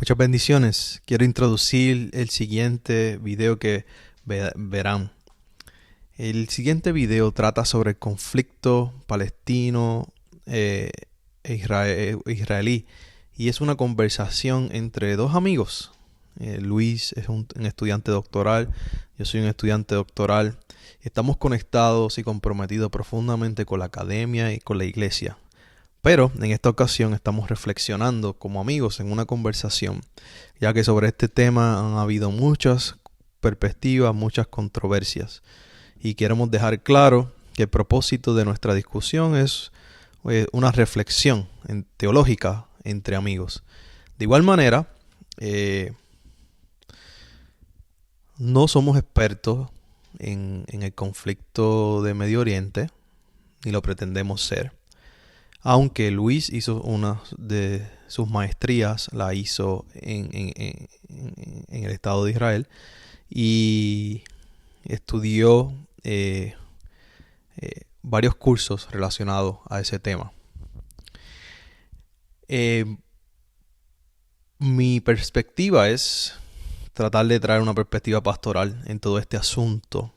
Muchas bendiciones. Quiero introducir el siguiente video que verán. El siguiente video trata sobre el conflicto palestino eh, israelí y es una conversación entre dos amigos. Luis es un estudiante doctoral, yo soy un estudiante doctoral. Estamos conectados y comprometidos profundamente con la academia y con la iglesia. Pero en esta ocasión estamos reflexionando como amigos en una conversación, ya que sobre este tema han habido muchas perspectivas, muchas controversias. Y queremos dejar claro que el propósito de nuestra discusión es una reflexión teológica entre amigos. De igual manera, eh, no somos expertos en el conflicto de Medio Oriente, ni lo pretendemos ser. Aunque Luis hizo una de sus maestrías, la hizo en el Estado de Israel y estudió varios cursos relacionados a ese tema. Eh, Mi perspectiva es tratar de traer una perspectiva pastoral en todo este asunto.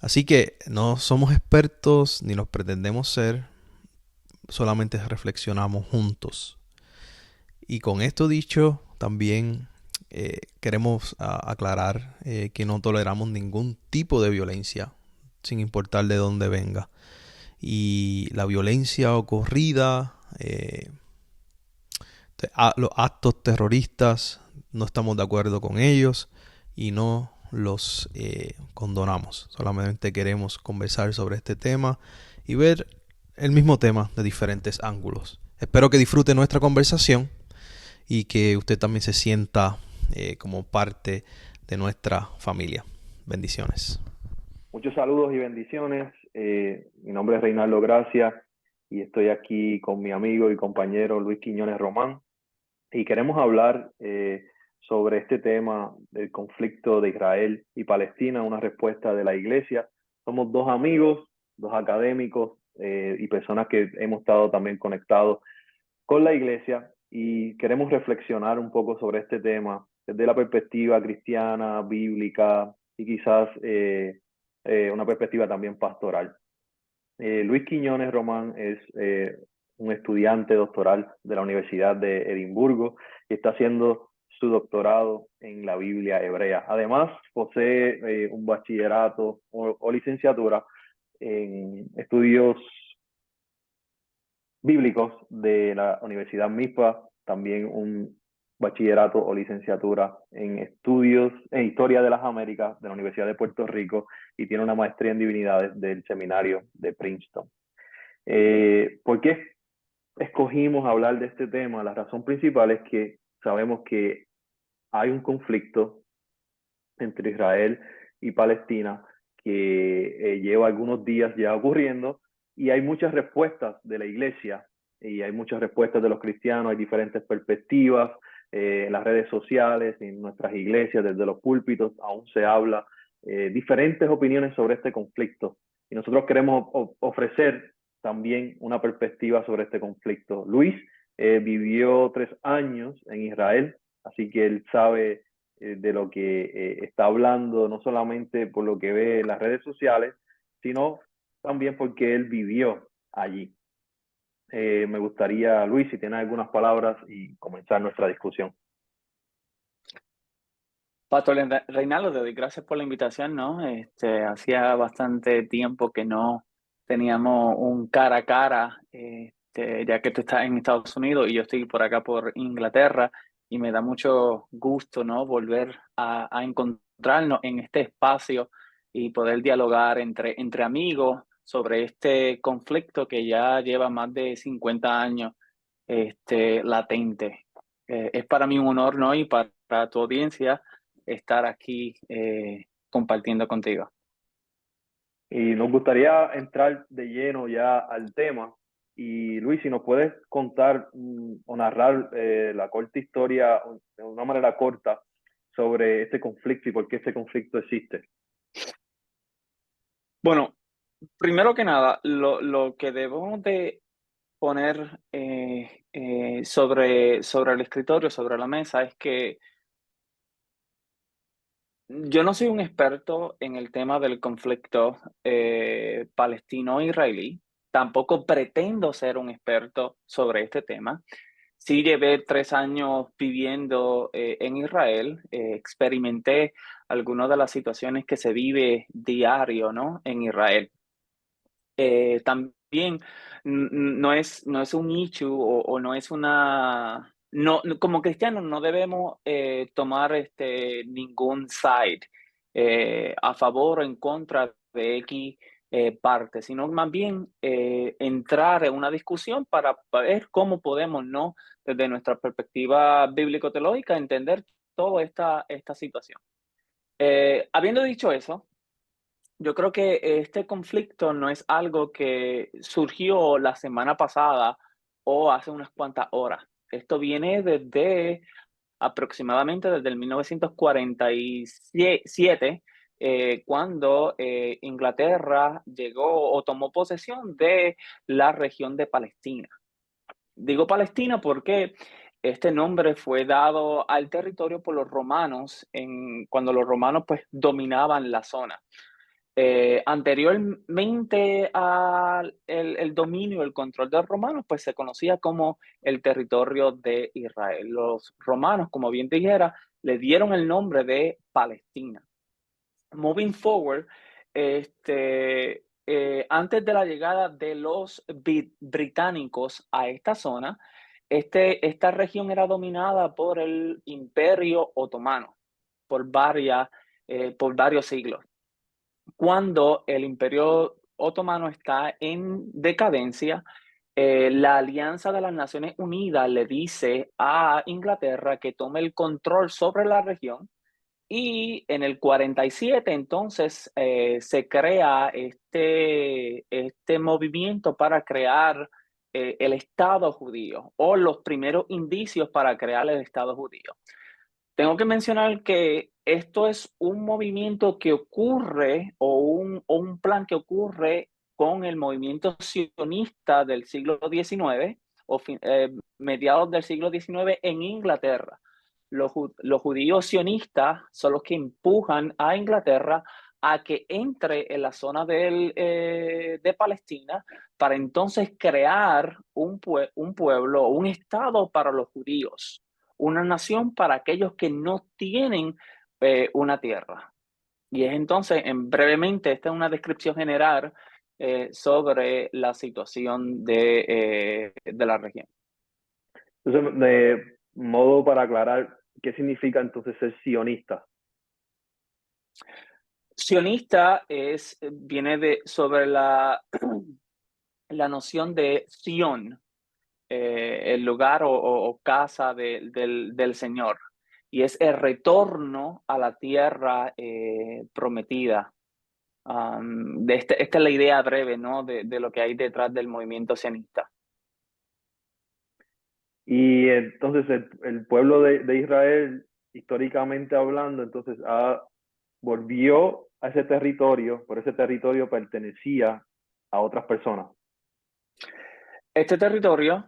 Así que no somos expertos ni nos pretendemos ser, solamente reflexionamos juntos. Y con esto dicho, también queremos aclarar que no toleramos ningún tipo de violencia, sin importar de dónde venga. Y la violencia ocurrida, los actos terroristas, no estamos de acuerdo con ellos y no los condonamos. Solamente queremos conversar sobre este tema y ver el mismo tema de diferentes ángulos. Espero que disfrute nuestra conversación y que usted también se sienta como parte de nuestra familia. Bendiciones. Muchos saludos y bendiciones. Mi nombre es Reinaldo Gracia y estoy aquí con mi amigo y compañero Luis Quiñones Román y queremos hablar sobre este tema del conflicto de Israel y Palestina, una respuesta de la iglesia. Somos dos amigos, dos académicos y personas que hemos estado también conectados con la iglesia y queremos reflexionar un poco sobre este tema desde la perspectiva cristiana, bíblica y quizás una perspectiva también pastoral. Luis Quiñones Román es un estudiante doctoral de la Universidad de Edimburgo y está haciendo su doctorado en la Biblia hebrea. Además, posee un bachillerato o licenciatura en estudios bíblicos de la Universidad MIPA, también un bachillerato o licenciatura en estudios en Historia de las Américas de la Universidad de Puerto Rico y tiene una maestría en Divinidades del Seminario de Princeton. ¿Por qué escogimos hablar de este tema? La razón principal es que sabemos que hay un conflicto entre Israel y Palestina que lleva algunos días ya ocurriendo y hay muchas respuestas de la iglesia y hay muchas respuestas de los cristianos, hay diferentes perspectivas en las redes sociales, en nuestras iglesias, desde los púlpitos, aún se habla diferentes opiniones sobre este conflicto y nosotros queremos ofrecer también una perspectiva sobre este conflicto. Luis vivió 3 años en Israel, así que él sabe de lo que está hablando, no solamente por lo que ve en las redes sociales, sino también porque él vivió allí. Me gustaría, Luis, si tienes algunas palabras y comenzar nuestra discusión. Pastor Reinaldo, te doy gracias por la invitación, ¿no? Hacía bastante tiempo que no teníamos un cara a cara, ya que tú estás en Estados Unidos y yo estoy por acá por Inglaterra, y me da mucho gusto, ¿no? Volver a encontrarnos en este espacio y poder dialogar entre amigos sobre este conflicto que ya lleva más de 50 años, latente. Es para mí un honor, ¿no? Y para tu audiencia estar aquí compartiendo contigo. Y nos gustaría entrar de lleno ya al tema. Y Luis, si nos puedes contar o narrar la corta historia de una manera corta sobre este conflicto y por qué este conflicto existe. Bueno, primero que nada, lo que debemos de poner sobre el escritorio, sobre la mesa, es que yo no soy un experto en el tema del conflicto palestino-israelí, tampoco pretendo ser un experto sobre este tema. Sí llevé 3 años viviendo en Israel, experimenté algunas de las situaciones que se vive diario, ¿no? En Israel. También no es un issue o no es una... No, como cristianos no debemos tomar ningún side a favor o en contra de X parte, sino más bien entrar en una discusión para ver cómo podemos, ¿no? Desde nuestra perspectiva bíblico-teológica, entender toda esta situación. Habiendo dicho eso, yo creo que este conflicto no es algo que surgió la semana pasada o hace unas cuantas horas. Esto viene desde aproximadamente desde el 1947, cuando Inglaterra llegó o tomó posesión de la región de Palestina. Digo Palestina porque este nombre fue dado al territorio por los romanos cuando los romanos pues dominaban la zona. Anteriormente al el dominio, el control de los romanos, pues se conocía como el territorio de Israel. Los romanos, como bien dijera, le dieron el nombre de Palestina. Moving forward, antes de la llegada de los británicos a esta zona, esta región era dominada por el Imperio Otomano por varios siglos. Cuando el Imperio Otomano está en decadencia, la Alianza de las Naciones Unidas le dice a Inglaterra que tome el control sobre la región y en el 47 entonces se crea este movimiento para crear el Estado judío o los primeros indicios para crear el Estado judío. Tengo que mencionar que esto es un movimiento que ocurre o un plan que ocurre con el movimiento sionista del siglo XIX o mediados del siglo XIX en Inglaterra. Los judíos sionistas son los que empujan a Inglaterra a que entre en la zona de Palestina para entonces crear un pueblo, un estado para los judíos, una nación para aquellos que no tienen una tierra. Y es entonces, brevemente, esta es una descripción general sobre la situación de la región. Entonces, de modo para aclarar, ¿qué significa entonces ser sionista? Sionista viene sobre la noción de Sion, el lugar o casa del Señor. Y es el retorno a la tierra prometida. Esta es la idea breve, ¿no? de lo que hay detrás del movimiento sionista. Y entonces el pueblo de Israel, históricamente hablando, entonces volvió a ese territorio, pero ese territorio pertenecía a otras personas. Este territorio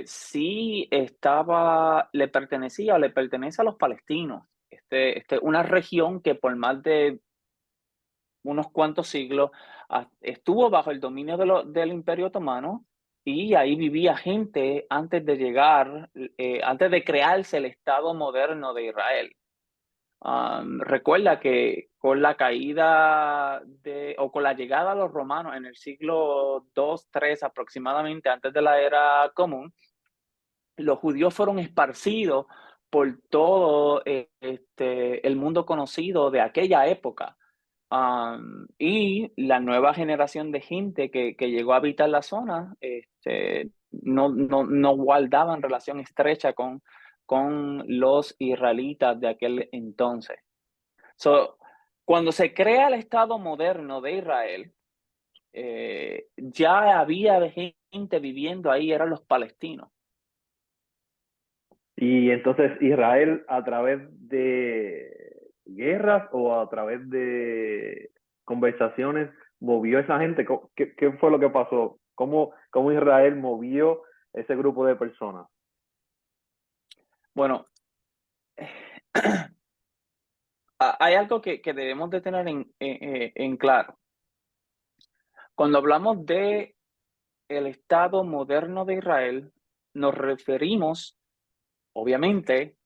sí le pertenece a los palestinos. Una región que por más de unos cuantos siglos estuvo bajo el dominio del Imperio Otomano y ahí vivía gente antes de llegar, antes de crearse el Estado moderno de Israel. Recuerda que con la caída o con la llegada de los romanos en el siglo II, III aproximadamente, antes de la era común, los judíos fueron esparcidos por todo el mundo conocido de aquella época. Y la nueva generación de gente que llegó a habitar la zona no guardaban relación estrecha con los israelitas de aquel entonces. Cuando se crea el Estado moderno de Israel, ya había gente viviendo ahí, eran los palestinos. Y entonces Israel, a través de guerras o a través de conversaciones, movió a esa gente. ¿Qué fue lo que pasó? ¿Cómo Israel movió ese grupo de personas? Bueno, hay algo que debemos de tener en claro. Cuando hablamos de el Estado moderno de Israel, nos referimos, obviamente,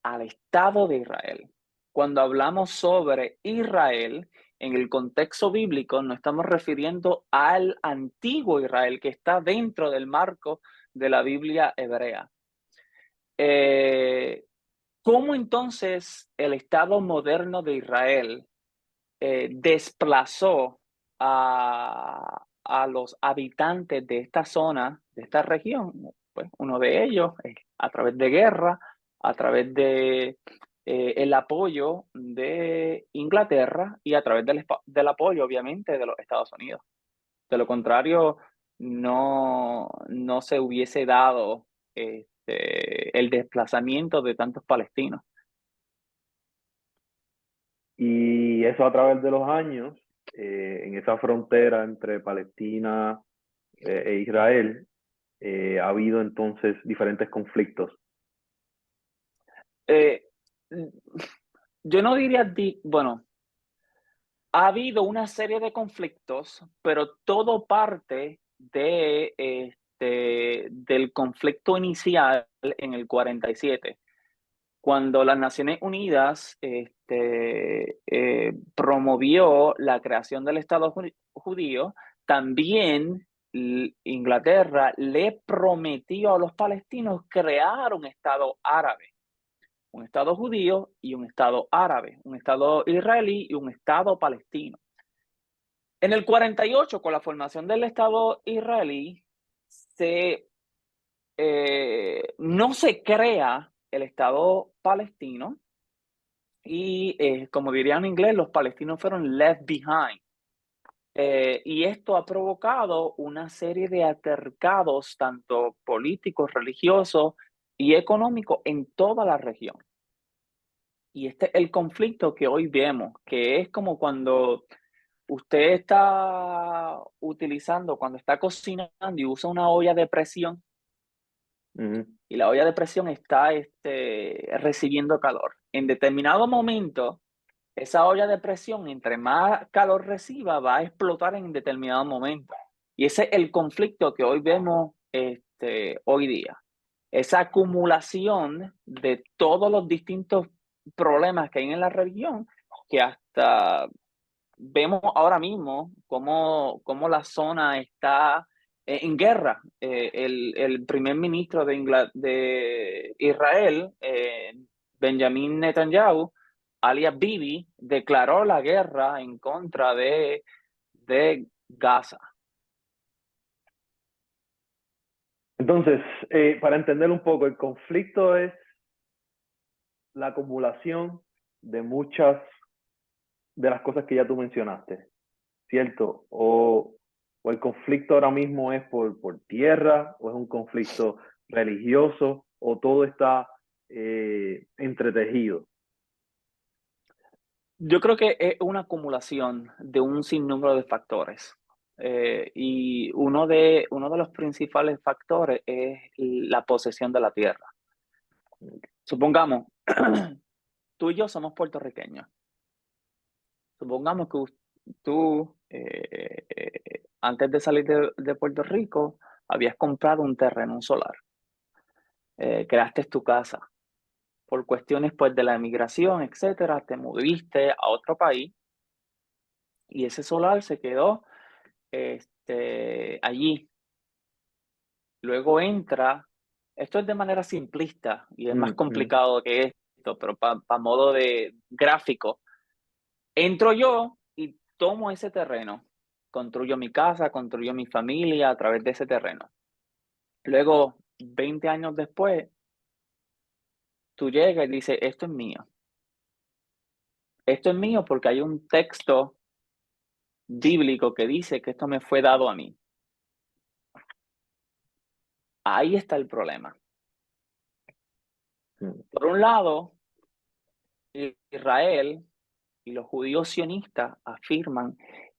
al Estado de Israel. Cuando hablamos sobre Israel, en el contexto bíblico, nos estamos refiriendo al antiguo Israel que está dentro del marco de la Biblia hebrea. ¿Cómo entonces el Estado moderno de Israel desplazó a los habitantes de esta zona, de esta región? Pues uno de ellos es a través de guerra, a través de el apoyo de Inglaterra y a través del apoyo, obviamente, de los Estados Unidos. De lo contrario, no se hubiese dado el desplazamiento de tantos palestinos. Y eso a través de los años, en esa frontera entre Palestina e Israel, ha habido entonces diferentes conflictos. Yo no diría, bueno, ha habido una serie de conflictos, pero todo parte del conflicto inicial en el 47, cuando las Naciones Unidas promovió la creación del Estado judío. También Inglaterra le prometió a los palestinos crear un Estado árabe, un Estado judío y un Estado árabe, un Estado israelí y un Estado palestino. En el 48, con la formación del Estado israelí, no se crea el Estado palestino y, como dirían en inglés, los palestinos fueron left behind. Y esto ha provocado una serie de altercados, tanto políticos, religiosos y económicos, en toda la región. Y este es el conflicto que hoy vemos, que es como cuando usted está utilizando, cuando está cocinando y usa una olla de presión, y la olla de presión está recibiendo calor. En determinado momento, esa olla de presión, entre más calor reciba, va a explotar en determinado momento. Y ese es el conflicto que hoy vemos hoy día. Esa acumulación de todos los distintos problemas que hay en la región, que hasta vemos ahora mismo cómo la zona está en guerra. El primer ministro de Israel, Benjamin Netanyahu, alias Bibi, declaró la guerra en contra de Gaza. Entonces, para entender un poco, el conflicto es la acumulación de muchas de las cosas que ya tú mencionaste, ¿cierto? O el conflicto ahora mismo es por tierra, o es un conflicto religioso, o todo está entretejido. Yo creo que es una acumulación de un sinnúmero de factores. Y uno de los principales factores es la posesión de la tierra. Supongamos, tú y yo somos puertorriqueños. Supongamos que tú, antes de salir de Puerto Rico, habías comprado un terreno solar. Creaste tu casa. Por cuestiones pues, de la emigración, etcétera, te moviste a otro país y ese solar se quedó allí. Luego entra, esto es de manera simplista y es más complicado que esto, pero para modo de gráfico, entro yo y tomo ese terreno, construyo mi casa, construyo mi familia a través de ese terreno. Luego, 20 años después, tú llegas y dices, esto es mío. Esto es mío porque hay un texto bíblico que dice que esto me fue dado a mí. Ahí está el problema. Por un lado, Israel y los judíos sionistas afirman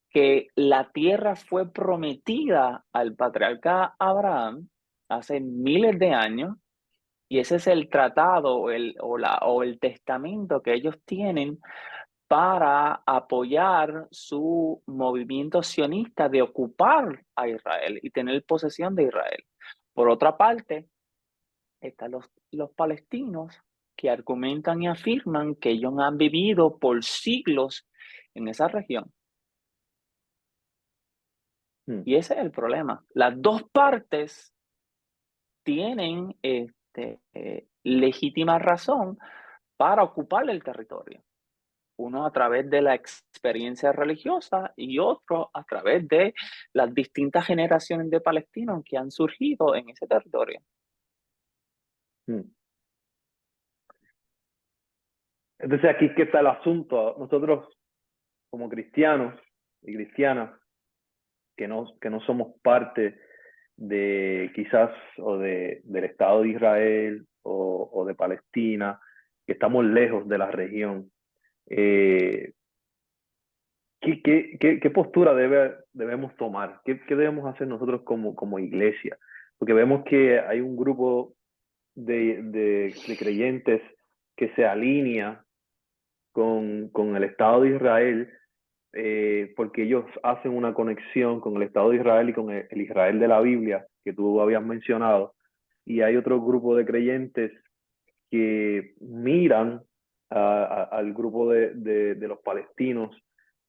que la tierra fue prometida al patriarca Abraham hace miles de años, y ese es el tratado o el testamento que ellos tienen para apoyar su movimiento sionista de ocupar a Israel y tener posesión de Israel. Por otra parte, están los palestinos que argumentan y afirman que ellos han vivido por siglos en esa región. Y ese es el problema. Las dos partes tienen legítima razón para ocupar el territorio. Uno a través de la experiencia religiosa y otro a través de las distintas generaciones de palestinos que han surgido en ese territorio. Entonces aquí que está el asunto. Nosotros como cristianos y cristianas que no somos parte de quizás del Estado de Israel o de Palestina, que estamos lejos de la región, ¿qué postura debemos tomar? ¿Qué debemos hacer nosotros como iglesia? Porque vemos que hay un grupo de creyentes que se alinea con el Estado de Israel, porque ellos hacen una conexión con el Estado de Israel y con el Israel de la Biblia que tú habías mencionado, y hay otro grupo de creyentes que miran al grupo de los palestinos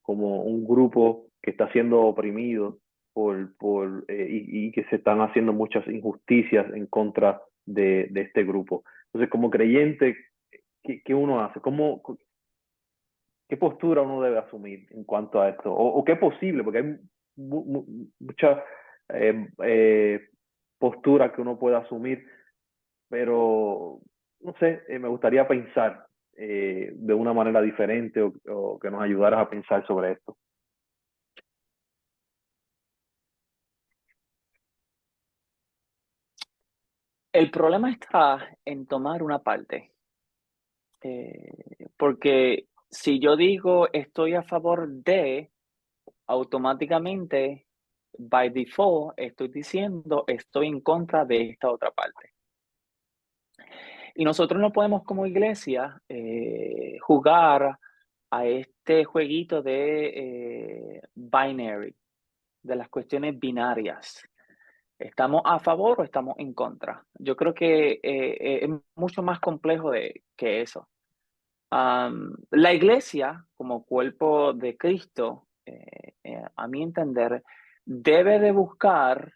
como un grupo que está siendo oprimido y que se están haciendo muchas injusticias en contra de este grupo. Entonces, como creyente, ¿qué uno hace? ¿Qué postura uno debe asumir en cuanto a esto? ¿O qué es posible? Porque hay muchas posturas que uno puede asumir, pero no sé, me gustaría pensar de una manera diferente o que nos ayudaras a pensar sobre esto. El problema está en tomar una parte, porque si yo digo estoy a favor de, automáticamente, by default, estoy diciendo estoy en contra de esta otra parte. Y nosotros no podemos como iglesia jugar a este jueguito de binary, de las cuestiones binarias. ¿Estamos a favor o estamos en contra? Yo creo que es mucho más complejo que eso. La iglesia, como cuerpo de Cristo, a mi entender, debe de buscar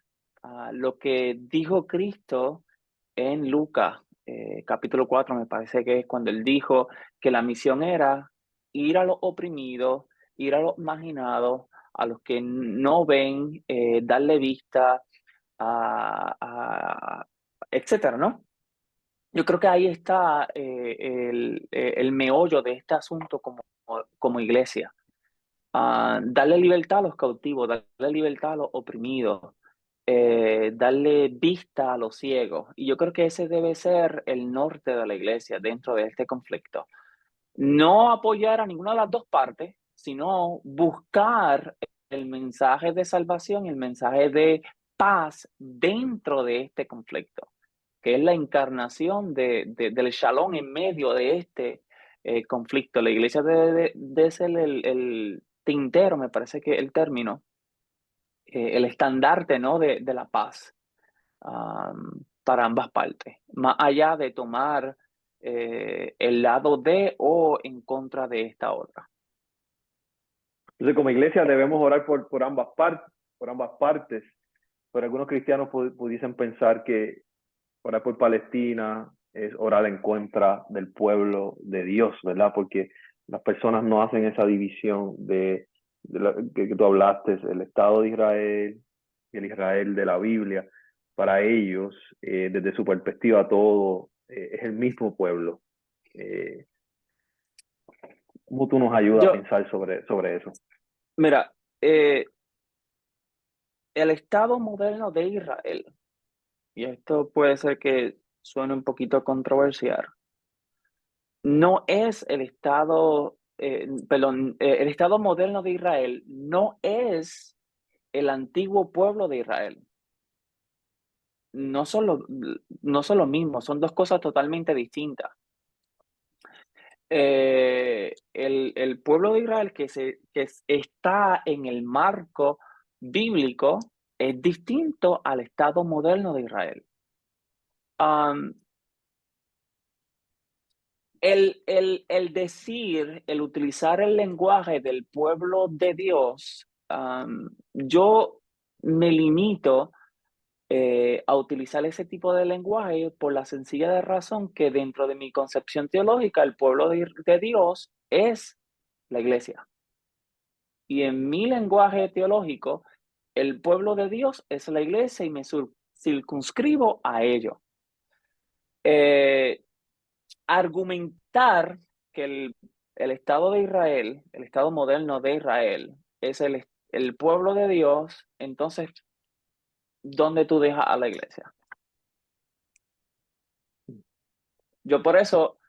lo que dijo Cristo en Lucas, capítulo 4, me parece que es cuando él dijo que la misión era ir a los oprimidos, ir a los marginados, a los que no ven, darle vista, etcétera, ¿no? Yo creo que ahí está el meollo de este asunto como iglesia. Darle libertad a los cautivos, darle libertad a los oprimidos, darle vista a los ciegos. Y yo creo que ese debe ser el norte de la iglesia dentro de este conflicto. No apoyar a ninguna de las dos partes, sino buscar el mensaje de salvación, el mensaje de paz dentro de este conflicto, que es la encarnación del shalom en medio de este conflicto. La iglesia debe ser el tintero, me parece que el término, el estandarte, ¿no? de la paz para ambas partes, más allá de tomar el lado de o en contra de esta otra. Entonces, como iglesia debemos orar por ambas partes, pero algunos cristianos pudiesen pensar que orar por Palestina es orar en contra del pueblo de Dios, ¿verdad? Porque las personas no hacen esa división que tú hablaste, el Estado de Israel y el Israel de la Biblia. Para ellos, desde su perspectiva, todo es el mismo pueblo. ¿Cómo tú nos ayudas a pensar sobre eso? Mira, el Estado moderno de Israel, y esto puede ser que suene un poquito controversial, no es el Estado, el Estado moderno de Israel no es el antiguo pueblo de Israel. no son lo mismo, son dos cosas totalmente distintas. El pueblo de Israel está en el marco bíblico es distinto al Estado moderno de Israel. El utilizar el lenguaje del pueblo de Dios, yo me limito a utilizar ese tipo de lenguaje por la sencilla razón que dentro de mi concepción teológica, el pueblo de Dios es la iglesia. Y en mi lenguaje teológico, el pueblo de Dios es la iglesia y me circunscribo a ello. Argumentar que el Estado de Israel, el Estado moderno de Israel, es el pueblo de Dios, entonces, ¿dónde tú dejas a la iglesia? Yo por eso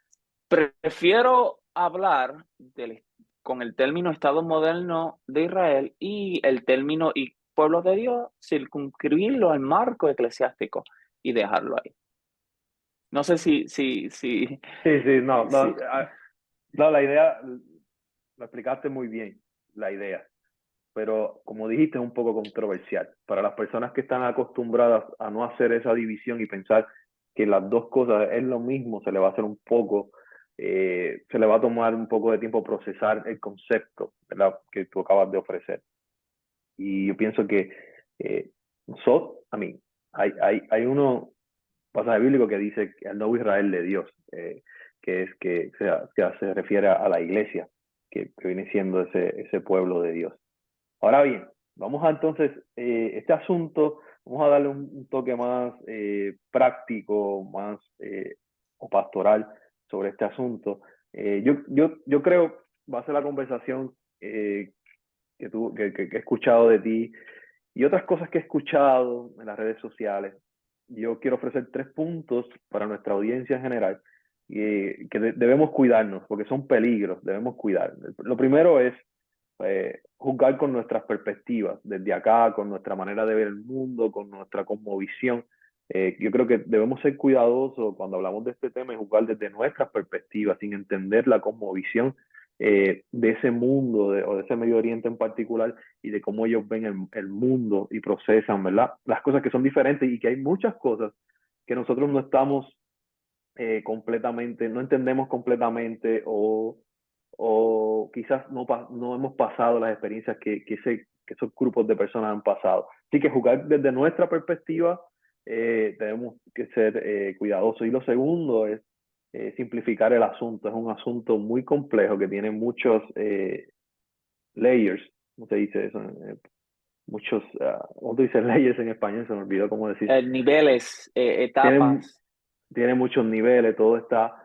prefiero hablar con el término Estado moderno de Israel y el término y pueblo de Dios, circunscribirlo al marco eclesiástico y dejarlo ahí. No sé si. Sí, no, la idea, lo explicaste muy bien, la idea, pero como dijiste es un poco controversial. Para las personas que están acostumbradas a no hacer esa división y pensar que las dos cosas es lo mismo, se le va a hacer un poco, se le va a tomar un poco de tiempo procesar el concepto, ¿verdad?, que tú acabas de ofrecer. Y yo pienso que hay uno pasaje bíblico que dice que el nuevo Israel de Dios, que es que se refiere a la iglesia, que viene siendo ese pueblo de Dios. Ahora bien, vamos a entonces, este asunto, vamos a darle un toque más práctico, más o pastoral sobre este asunto. Yo creo, va a ser la conversación que he escuchado de ti y otras cosas que he escuchado en las redes sociales. Yo quiero ofrecer 3 puntos para nuestra audiencia en general que debemos cuidarnos, porque son peligros, debemos cuidar. Lo primero es juzgar con nuestras perspectivas, desde acá, con nuestra manera de ver el mundo, con nuestra cosmovisión. Yo creo que debemos ser cuidadosos cuando hablamos de este tema y juzgar desde nuestras perspectivas, sin entender la cosmovisión de ese mundo o de ese Medio Oriente en particular y de cómo ellos ven el mundo y procesan, ¿verdad?, las cosas que son diferentes y que hay muchas cosas que nosotros no estamos completamente, no entendemos completamente o quizás no hemos pasado las experiencias que esos grupos de personas han pasado. Así que jugar desde nuestra perspectiva tenemos que ser cuidadosos. Y lo segundo es simplificar el asunto. Es un asunto muy complejo que tiene muchos layers, ¿cómo se dice eso? Muchos, ¿cómo tú dices layers en español? Se me olvidó cómo decir. Niveles, etapas. Tiene muchos niveles, todo está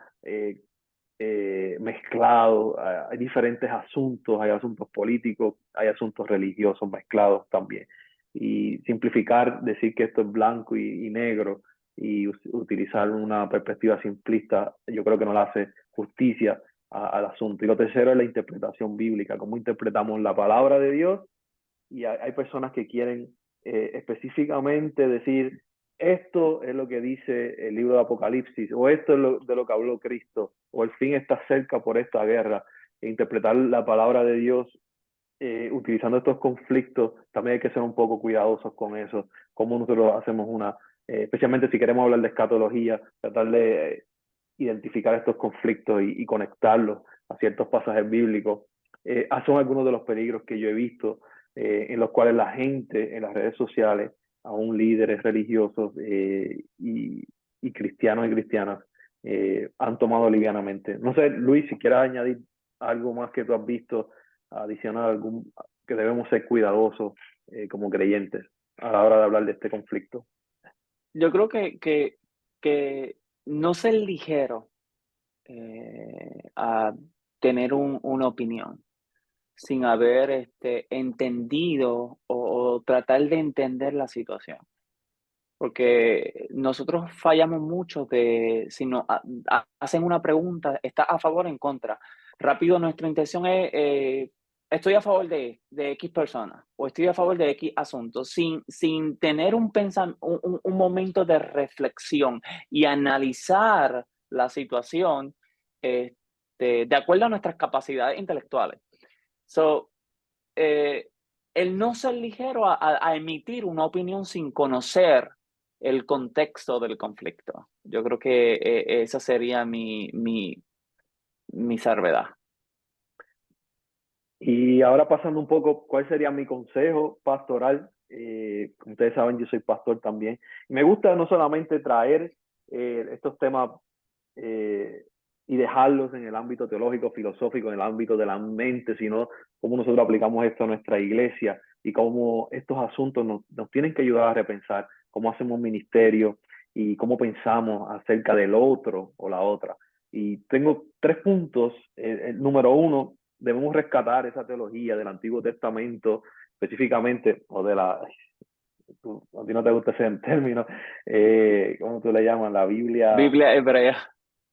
mezclado, hay diferentes asuntos, hay asuntos políticos, hay asuntos religiosos mezclados también. Y simplificar, decir que esto es blanco y negro y utilizar una perspectiva simplista, yo creo que no le hace justicia al asunto. Y lo tercero es la interpretación bíblica, cómo interpretamos la palabra de Dios. Y hay personas que quieren específicamente decir, esto es lo que dice el libro de Apocalipsis, o esto es de lo que habló Cristo, o el fin está cerca por esta guerra. E interpretar la palabra de Dios utilizando estos conflictos, también hay que ser un poco cuidadosos con eso, cómo nosotros hacemos especialmente si queremos hablar de escatología, tratar de identificar estos conflictos y conectarlos a ciertos pasajes bíblicos. Son algunos de los peligros que yo he visto en los cuales la gente en las redes sociales, aún líderes religiosos y cristianos y cristianas, han tomado livianamente. No sé, Luis, si quieras añadir algo más que tú has visto, adicional, que debemos ser cuidadosos como creyentes a la hora de hablar de este conflicto. Yo creo que no ser ligero a tener una opinión sin haber entendido o tratar de entender la situación. Porque nosotros fallamos mucho si nos hacen una pregunta, ¿está a favor o en contra? Rápido, nuestra intención es estoy a favor de X persona o estoy a favor de X asunto sin tener un momento de reflexión y analizar la situación de acuerdo a nuestras capacidades intelectuales. So, el no ser ligero a emitir una opinión sin conocer el contexto del conflicto. Yo creo que esa sería mi salvedad. Y ahora pasando un poco, ¿cuál sería mi consejo pastoral? Como ustedes saben, yo soy pastor también. Me gusta no solamente traer estos temas y dejarlos en el ámbito teológico, filosófico, en el ámbito de la mente, sino cómo nosotros aplicamos esto a nuestra iglesia y cómo estos asuntos nos tienen que ayudar a repensar cómo hacemos ministerio y cómo pensamos acerca del otro o la otra. Y tengo 3 puntos. El número 1, debemos rescatar esa teología del Antiguo Testamento, específicamente, o de la, a ti no te gusta ese término, ¿cómo tú le llamas? Biblia hebrea.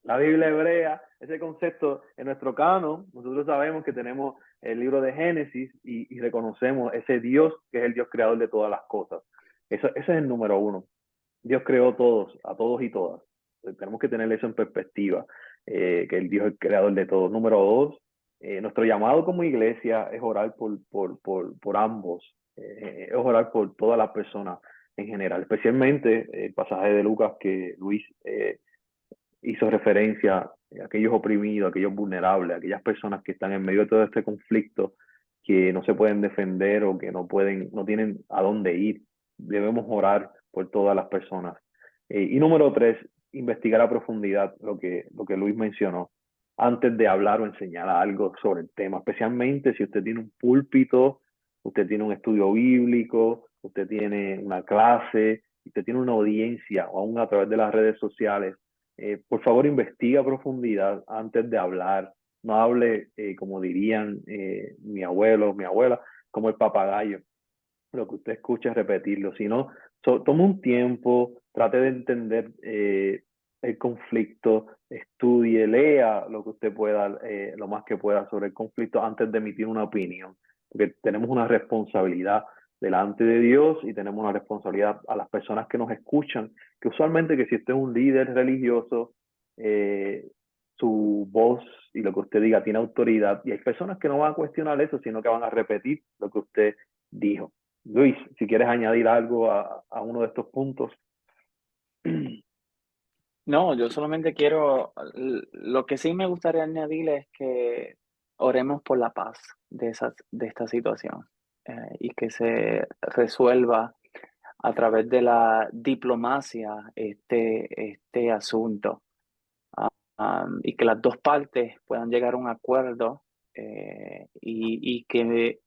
La Biblia hebrea, ese concepto en nuestro canon. Nosotros sabemos que tenemos el libro de Génesis y reconocemos ese Dios que es el Dios creador de todas las cosas. Ese es el número 1. Dios creó a todos y todas. Tenemos que tener eso en perspectiva, que el Dios es el creador de todo. Número 2, nuestro llamado como iglesia es orar por ambos, es orar por todas las personas en general, especialmente el pasaje de Lucas que Luis hizo referencia a aquellos oprimidos, aquellos vulnerables, aquellas personas que están en medio de todo este conflicto, que no se pueden defender o que no tienen a dónde ir. Debemos orar por todas las personas. Y número 3, investigar a profundidad lo que Luis mencionó antes de hablar o enseñar algo sobre el tema, especialmente si usted tiene un púlpito, usted tiene un estudio bíblico, usted tiene una clase, usted tiene una audiencia o aún a través de las redes sociales. Por favor, investiga a profundidad antes de hablar. No hable, como dirían mi abuelo, mi abuela, como el papagayo. Lo que usted escucha es repetirlo. Sino, tome un tiempo, trate de entender el conflicto, estudie, lea lo que usted pueda, lo más que pueda sobre el conflicto antes de emitir una opinión. Porque tenemos una responsabilidad delante de Dios y tenemos una responsabilidad a las personas que nos escuchan, que usualmente que si usted es un líder religioso, su voz y lo que usted diga tiene autoridad, y hay personas que no van a cuestionar eso, sino que van a repetir lo que usted dijo. Luis, si quieres añadir algo a uno de estos puntos. No, yo solamente lo que sí me gustaría añadir es que oremos por la paz de esta situación y que se resuelva a través de la diplomacia este asunto y que las dos partes puedan llegar a un acuerdo y que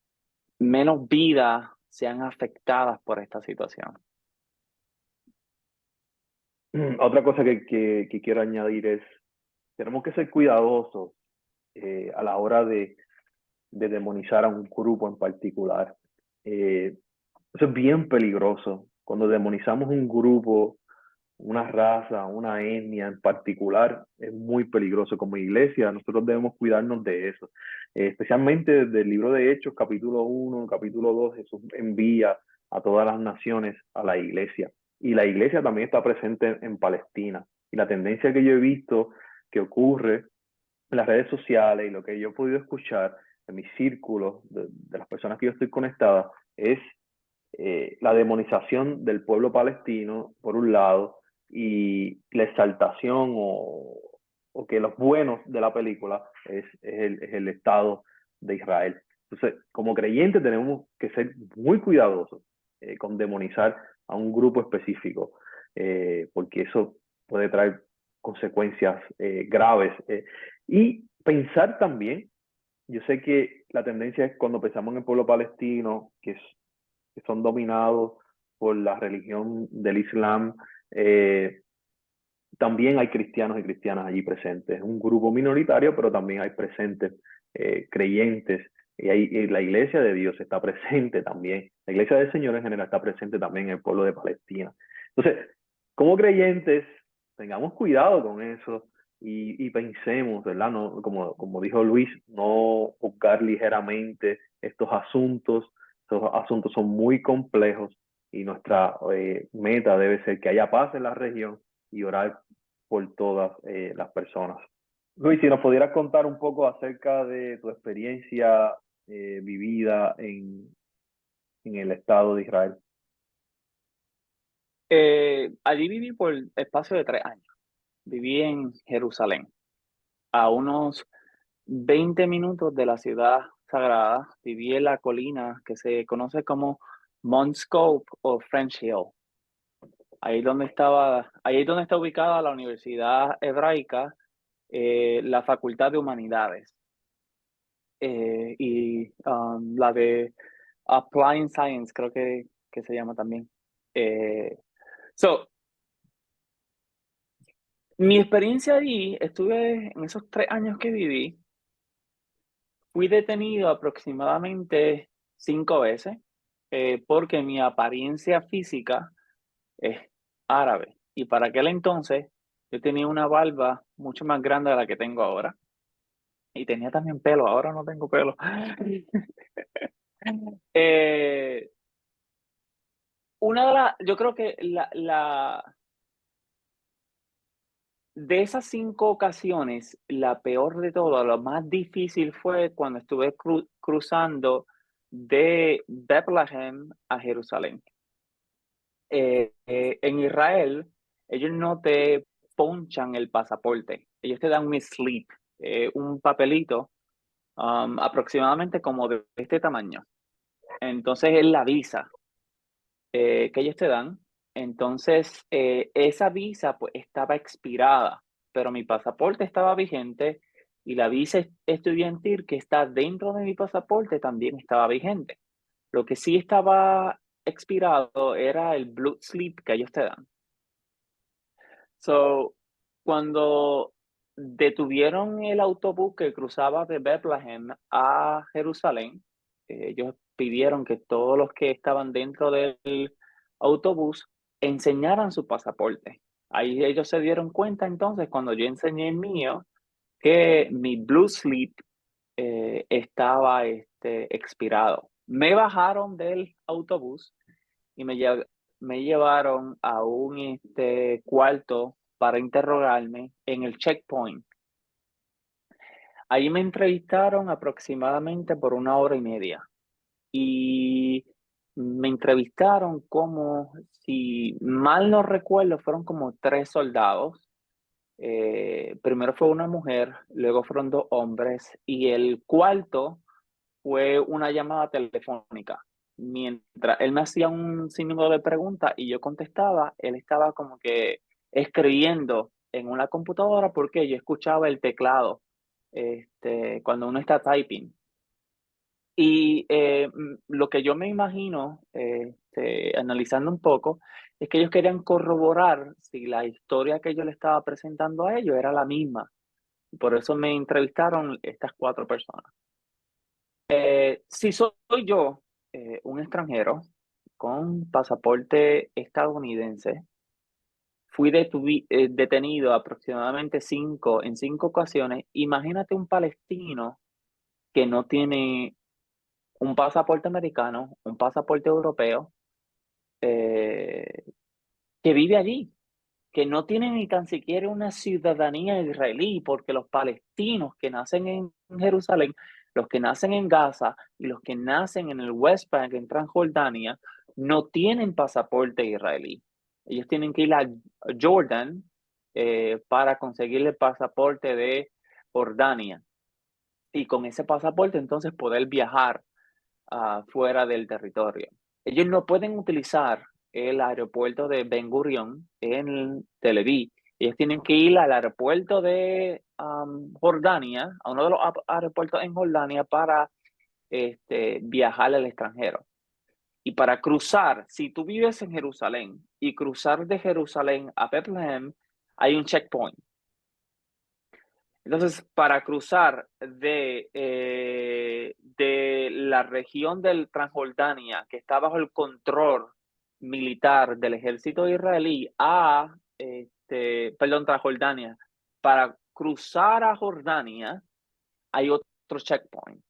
menos vidas sean afectadas por esta situación. Otra cosa que quiero añadir es, tenemos que ser cuidadosos a la hora de demonizar a un grupo en particular. Eso es bien peligroso. Cuando demonizamos un grupo, una raza, una etnia en particular, es muy peligroso. Como iglesia, nosotros debemos cuidarnos de eso. Especialmente desde el libro de Hechos, capítulo 1, capítulo 2, Jesús envía a todas las naciones a la iglesia. Y la iglesia también está presente en Palestina. Y la tendencia que yo he visto que ocurre en las redes sociales y lo que yo he podido escuchar en mis círculos de las personas que yo estoy conectada es la demonización del pueblo palestino, por un lado, y la exaltación o que los buenos de la película es el Estado de Israel. Entonces, como creyentes tenemos que ser muy cuidadosos con demonizar a un grupo específico, porque eso puede traer consecuencias graves. Y pensar también, yo sé que la tendencia es cuando pensamos en el pueblo palestino, que son dominados por la religión del Islam, también hay cristianos y cristianas allí presentes. Es un grupo minoritario, pero también hay presentes creyentes. Y la iglesia de Dios está presente también. La iglesia del Señor en general está presente también en el pueblo de Palestina. Entonces, como creyentes, tengamos cuidado con eso. y pensemos, ¿verdad? No, como dijo Luis, no juzgar ligeramente estos asuntos. Estos asuntos son muy complejos y nuestra meta debe ser que haya paz en la región y orar por todas las personas. Luis, si nos pudieras contar un poco acerca de tu experiencia vivida en el Estado de Israel. Allí viví por espacio de 3 años. Viví en Jerusalén, a unos 20 minutos de la ciudad sagrada. Viví en la colina que se conoce como Mount Scope o French Hill. Ahí es donde está ubicada la Universidad Hebraica, la Facultad de Humanidades, y la de Applied Science, creo que se llama también. So, mi experiencia allí, estuve en esos 3 años que viví, fui detenido aproximadamente 5 veces, porque mi apariencia física es árabe. Y para aquel entonces yo tenía una barba mucho más grande de la que tengo ahora. Y tenía también pelo, ahora no tengo pelo. Eh, yo creo que de esas 5 ocasiones, la peor de todo, lo más difícil fue cuando estuve cruzando de Bethlehem a Jerusalén. En Israel, ellos no te ponchan el pasaporte, ellos te dan un slip, un papelito, aproximadamente como de este tamaño. Entonces es la visa que ellos te dan. Entonces, esa visa pues estaba expirada, pero mi pasaporte estaba vigente y la visa estudiantil que está dentro de mi pasaporte también estaba vigente. Lo que sí estaba expirado era el blue slip que ellos te dan. So, cuando detuvieron el autobús que cruzaba de Bethlehem a Jerusalén, ellos pidieron que todos los que estaban dentro del autobús enseñaran su pasaporte. Ahí ellos se dieron cuenta entonces, cuando yo enseñé el mío, que mi blue slip estaba expirado. Me bajaron del autobús y me llevaron a un cuarto para interrogarme en el checkpoint. Ahí me entrevistaron aproximadamente por 1 hora y media y me entrevistaron como, si mal no recuerdo, fueron como 3 soldados. Primero fue una mujer, luego fueron 2 hombres y el cuarto fue una llamada telefónica. Mientras él me hacía un sinnúmero de preguntas y yo contestaba, él estaba como que escribiendo en una computadora porque yo escuchaba el teclado cuando uno está typing. Y lo que yo me imagino, analizando un poco, es que ellos querían corroborar si la historia que yo le estaba presentando a ellos era la misma. Y por eso me entrevistaron estas 4 personas. Si soy yo, un extranjero con pasaporte estadounidense, fui detenido aproximadamente en 5 ocasiones. Imagínate un palestino que no tiene un pasaporte americano, un pasaporte europeo, eh, que vive allí, que no tiene ni tan siquiera una ciudadanía israelí, porque los palestinos que nacen en Jerusalén, los que nacen en Gaza y los que nacen en el West Bank, en Transjordania, no tienen pasaporte israelí. Ellos tienen que ir a Jordan para conseguir el pasaporte de Jordania y con ese pasaporte entonces poder viajar fuera del territorio. Ellos no pueden utilizar el aeropuerto de Ben Gurion en Tel Aviv. Ellos tienen que ir al aeropuerto de Jordania, a uno de los aeropuertos en Jordania para viajar al extranjero. Y para cruzar, si tú vives en Jerusalén y cruzar de Jerusalén a Bethlehem, hay un checkpoint. Entonces, para cruzar de la región del Transjordania, que está bajo el control militar del ejército israelí, Transjordania, para cruzar a Jordania hay otro checkpoint.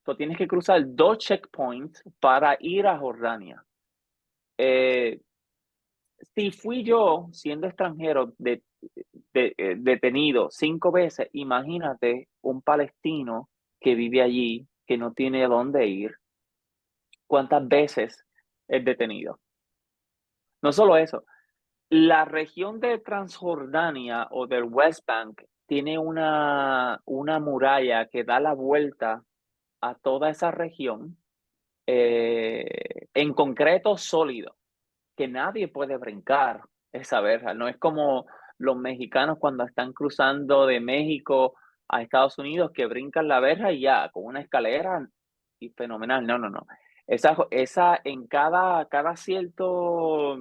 So, tienes que cruzar 2 checkpoints para ir a Jordania. Si fui yo, siendo extranjero, detenido 5 veces, imagínate un palestino que vive allí, que no tiene dónde ir, ¿cuántas veces es detenido? No solo eso, la región de Transjordania o del West Bank tiene una muralla que da la vuelta a toda esa región, en concreto sólido, que nadie puede brincar esa verja. No es como los mexicanos cuando están cruzando de México a Estados Unidos, que brincan la verja y ya, con una escalera y fenomenal. No, no, no. Esa en cada cierto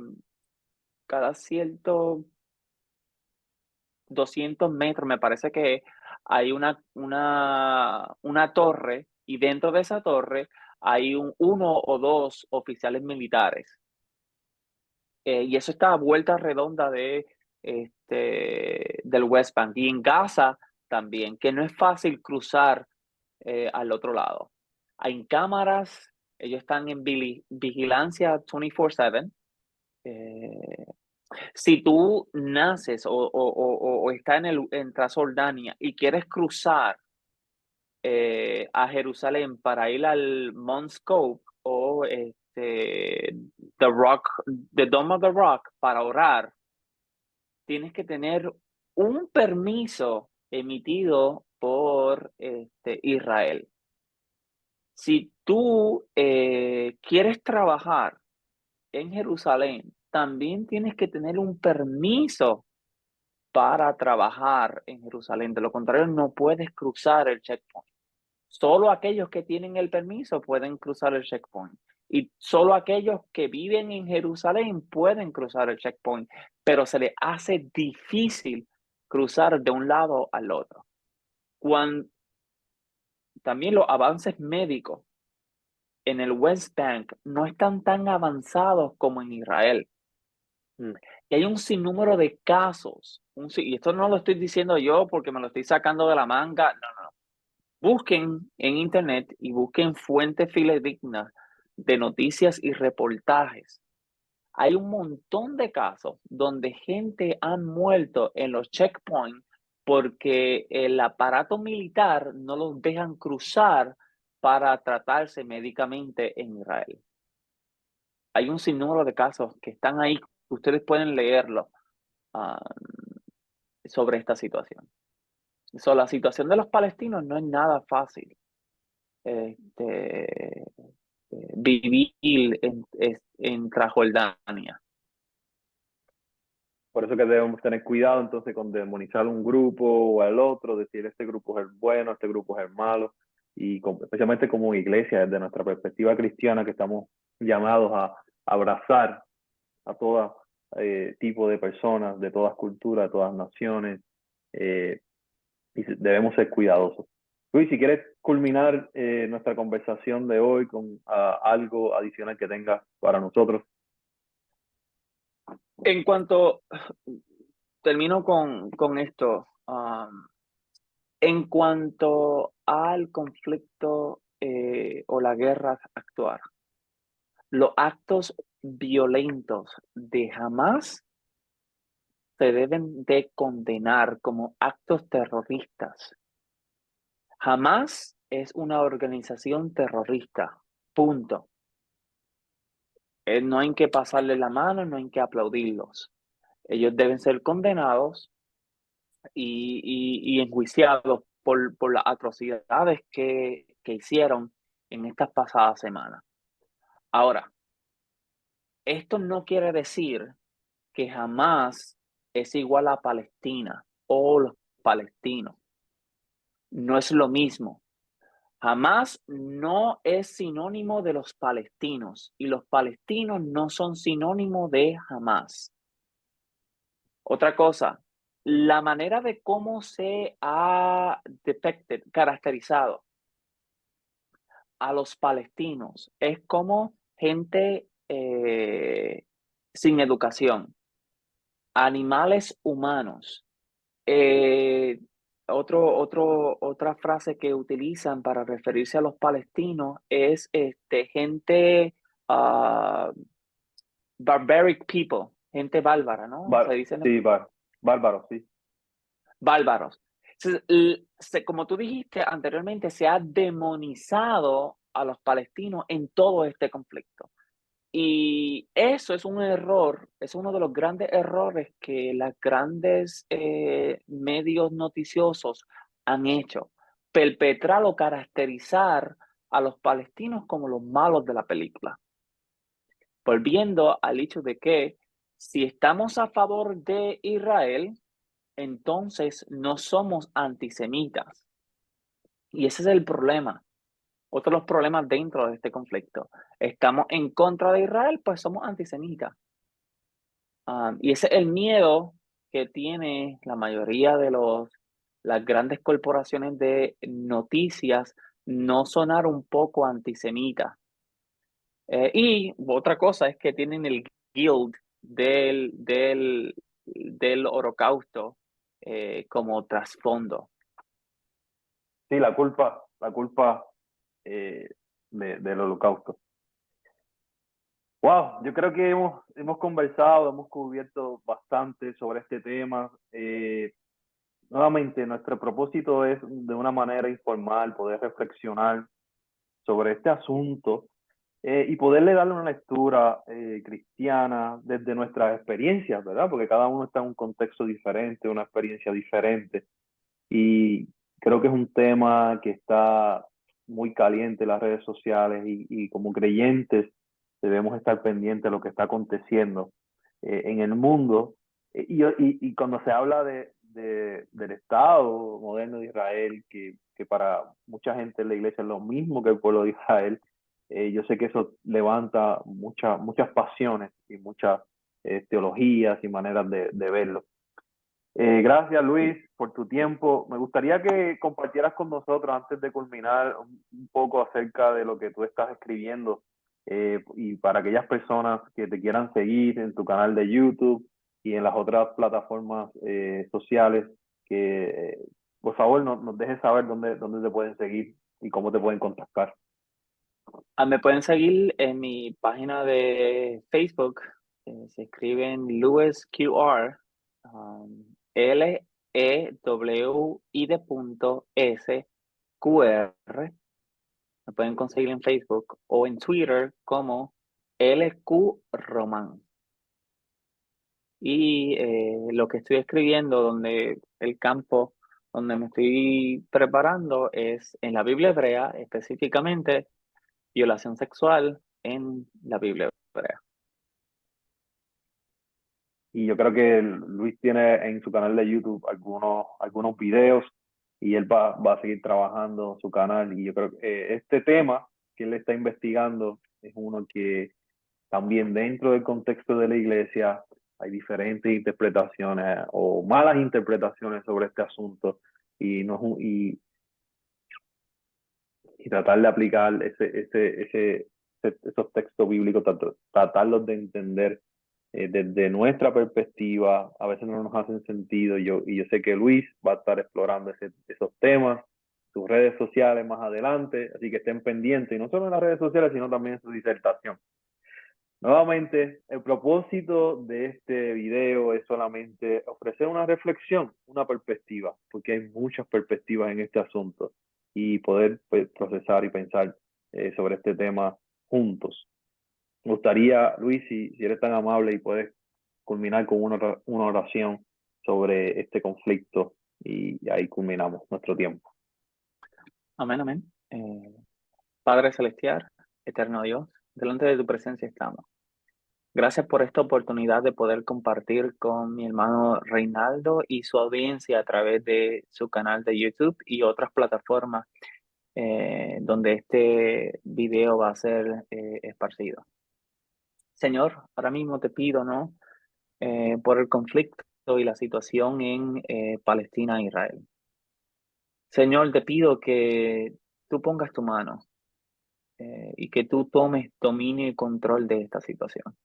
200 metros, me parece que hay una torre, y dentro de esa torre hay uno o dos oficiales militares. Y eso está a vuelta redonda del West Bank. Y en Gaza también, que no es fácil cruzar al otro lado. Hay cámaras, ellos están en vigilancia 24/7. Si tú naces o estás en Transjordania y quieres cruzar a Jerusalén para ir al Mount Scope o The Dome of the Rock para orar, tienes que tener un permiso emitido por Israel. Si tú quieres trabajar en Jerusalén, también tienes que tener un permiso para trabajar en Jerusalén. De lo contrario, no puedes cruzar el checkpoint. Solo aquellos que tienen el permiso pueden cruzar el checkpoint. Y solo aquellos que viven en Jerusalén pueden cruzar el checkpoint, pero se les hace difícil cruzar de un lado al otro. También los avances médicos en el West Bank no están tan avanzados como en Israel. Y hay un sinnúmero de casos, y esto no lo estoy diciendo yo porque me lo estoy sacando de la manga, no. Busquen en internet y busquen fuentes fidedignas de noticias y reportajes. Hay un montón de casos donde gente ha muerto en los checkpoints porque el aparato militar no los dejan cruzar para tratarse médicamente en Israel. Hay un sinnúmero de casos que están ahí, ustedes pueden leerlo sobre esta situación. La situación de los palestinos no es nada fácil. Vivir en Transjordania. Por eso que debemos tener cuidado entonces con demonizar un grupo o al otro, decir este grupo es el bueno, este grupo es el malo, y especialmente como iglesia, desde nuestra perspectiva cristiana, que estamos llamados a abrazar a todo tipo de personas, de todas culturas, de todas naciones, y debemos ser cuidadosos. Luis, si quieres culminar nuestra conversación de hoy con algo adicional que tengas para nosotros. En cuanto, termino con esto, en cuanto al conflicto o la guerra actual, los actos violentos de Hamás se deben de condenar como actos terroristas. Hamás es una organización terrorista, punto. No hay que pasarle la mano, no hay que aplaudirlos. Ellos deben ser condenados y enjuiciados por las atrocidades que hicieron en estas pasadas semanas. Ahora, esto no quiere decir que Hamás es igual a Palestina o los palestinos. No es lo mismo. Hamás no es sinónimo de los palestinos y los palestinos no son sinónimo de Hamás. Otra cosa, la manera de cómo se ha caracterizado a los palestinos es como gente sin educación, animales humanos, Eh, otra frase que utilizan para referirse a los palestinos es gente, ah, barbaric people, gente bárbara, ¿no? Se dice en Sí, bárbaro, sí. bárbaros. Entonces, como tú dijiste anteriormente, se ha demonizado a los palestinos en todo este conflicto. Y eso es un error, es uno de los grandes errores que los grandes medios noticiosos han hecho. Perpetrar o caracterizar a los palestinos como los malos de la película. Volviendo al hecho de que si estamos a favor de Israel, entonces no somos antisemitas. Y ese es el problema. Otro de los problemas dentro de este conflicto. Estamos en contra de Israel, pues somos antisemitas. Y ese es el miedo que tiene la mayoría de las grandes corporaciones de noticias, no sonar un poco antisemita. Y otra cosa es que tienen el guilt del holocausto como trasfondo. Sí, la culpa eh, del holocausto. Wow, yo creo que hemos conversado, hemos cubierto bastante sobre este tema. Nuevamente, nuestro propósito es de una manera informal poder reflexionar sobre este asunto y poderle darle una lectura cristiana desde nuestras experiencias, ¿verdad? Porque cada uno está en un contexto diferente, una experiencia diferente. Y creo que es un tema que está muy caliente en las redes sociales y como creyentes debemos estar pendientes de lo que está aconteciendo en el mundo. Y cuando se habla del Estado moderno de Israel, que para mucha gente en la iglesia es lo mismo que el pueblo de Israel, yo sé que eso levanta muchas pasiones y muchas teologías y maneras de verlo. Gracias, Luis, por tu tiempo. Me gustaría que compartieras con nosotros antes de culminar un poco acerca de lo que tú estás escribiendo y para aquellas personas que te quieran seguir en tu canal de YouTube y en las otras plataformas sociales, que por favor nos dejes saber dónde te pueden seguir y cómo te pueden contactar. Me pueden seguir en mi página de Facebook. Se escriben Lewis QR, Lewi de punto S QR. Me pueden conseguir en Facebook o en Twitter como LQ Román. Y lo que estoy escribiendo, donde el campo donde me estoy preparando es en la Biblia hebrea, específicamente violación sexual en la Biblia hebrea. Y yo creo que Luis tiene en su canal de YouTube algunos videos y él va a seguir trabajando su canal. Y yo creo que este tema que él está investigando es uno que también dentro del contexto de la iglesia hay diferentes interpretaciones o malas interpretaciones sobre este asunto y, no, y tratar de aplicar esos textos bíblicos, tratarlos de entender desde nuestra perspectiva. A veces no nos hacen sentido y yo sé que Luis va a estar explorando esos temas, sus redes sociales más adelante, así que estén pendientes, y no solo en las redes sociales, sino también en su disertación. Nuevamente, el propósito de este video es solamente ofrecer una reflexión, una perspectiva, porque hay muchas perspectivas en este asunto y poder pues, procesar y pensar sobre este tema juntos. Me gustaría, Luis, si eres tan amable y puedes culminar con una oración sobre este conflicto y ahí culminamos nuestro tiempo. Amén, amén. Padre Celestial, eterno Dios, delante de tu presencia estamos. Gracias por esta oportunidad de poder compartir con mi hermano Reinaldo y su audiencia a través de su canal de YouTube y otras plataformas donde este video va a ser esparcido. Señor, ahora mismo te pido, ¿no? Por el conflicto y la situación en Palestina e Israel. Señor, te pido que tú pongas tu mano y que tú tomes dominio y control de esta situación.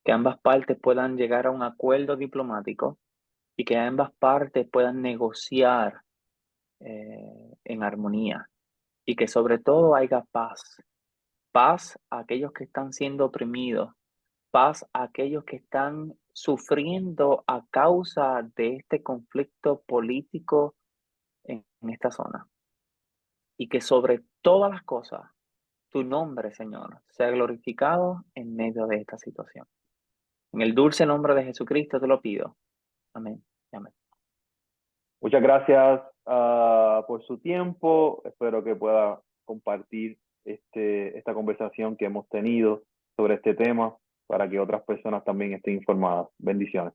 Que ambas partes puedan llegar a un acuerdo diplomático y que ambas partes puedan negociar en armonía y que sobre todo haya paz. Paz a aquellos que están siendo oprimidos, paz a aquellos que están sufriendo a causa de este conflicto político en esta zona. Y que sobre todas las cosas, tu nombre, Señor, sea glorificado en medio de esta situación. En el dulce nombre de Jesucristo te lo pido. Amén. Amén. Muchas gracias por su tiempo. Espero que pueda compartir esta conversación que hemos tenido sobre este tema para que otras personas también estén informadas. Bendiciones.